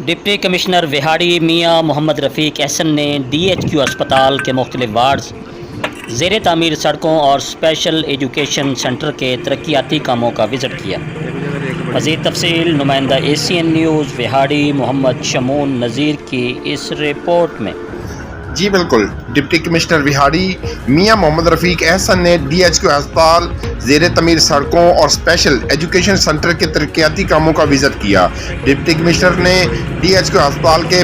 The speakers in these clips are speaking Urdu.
ڈپٹی کمشنر وہاڑی میاں محمد رفیق احسن نے DHQ اسپتال کے مختلف وارڈز، زیر تعمیر سڑکوں اور اسپیشل ایجوکیشن سینٹر کے ترقیاتی کاموں کا وزٹ کیا۔ مزید تفصیل نمائندہ ACN نیوز وہاڑی محمد شمون نذیر کی اس رپورٹ میں۔ جی بالکل، ڈپٹی کمشنر وہاڑی میاں محمد رفیق احسن نے DHQ اسپتال، زیر تعمیر سڑکوں اور اسپیشل ایجوکیشن سینٹر کے ترقیاتی کاموں کا وزٹ کیا۔ ڈپٹی کمشنر نے DHQ اسپتال کے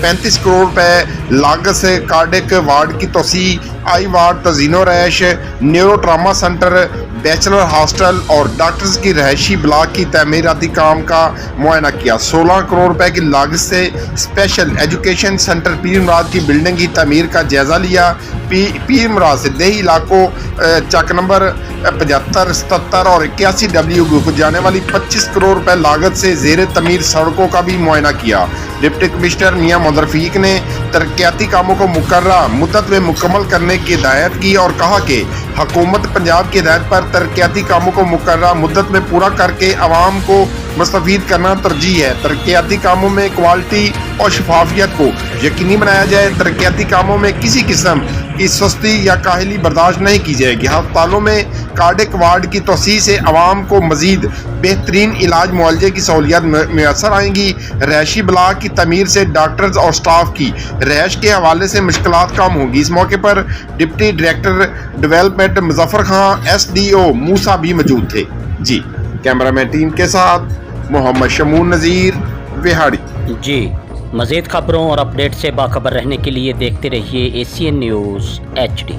35 کروڑ روپے لاگت سے کارڈک وارڈ کی توسیع، آئی وارڈ، تزئین و رہائش، neuro trauma centre, bachelor hostel اور ڈاکٹرز کی رہائشی بلاک کی تعمیراتی کام کا معائنہ کیا۔ 16 کروڑ روپے کی لاگت سے اسپیشل ایجوکیشن سینٹر پیر مراد کی بلڈنگ کی تعمیر کا جائزہ لیا۔ پیر مراد سے دیہی علاقوں چک نمبر 75، 77 اور 81W کو جانے والی 25 کروڑ روپے لاگت سے زیر تعمیر سڑکوں کا بھی معائنہ کیا۔ ڈپٹی کمشنر میاں محمد رفیق نے ترقیاتی کاموں کو مقررہ مدت میں مکمل کرنے کی ہدایت کی اور کہا کہ حکومت پنجاب کی ہدایت پر ترقیاتی کاموں کو مقررہ مدت میں پورا کر کے عوام کو مستفید کرنا ترجیح ہے۔ ترقیاتی کاموں میں کوالٹی اور شفافیت کو یقینی بنایا جائے۔ ترقیاتی کاموں میں کسی قسم کی سستی یا کاہلی برداشت نہیں کی جائے گی۔ ہسپتالوں میں کارڈک وارڈ کی توسیع سے عوام کو مزید بہترین علاج معالجے کی سہولیات میسر آئیں گی۔ رہائشی بلاک کی تعمیر سے ڈاکٹرز اور سٹاف کی رہائش کے حوالے سے مشکلات کم ہوں گی۔ اس موقع پر deputy director development Muzaffar Khan, SDO Musa بھی موجود تھے۔ جی کیمرہ مین ٹیم کے ساتھ محمد شمون نذیر، وہاڑی۔ جی مزید خبروں اور اپڈیٹ سے باخبر رہنے کے لیے دیکھتے رہیے ACN نیوز HD۔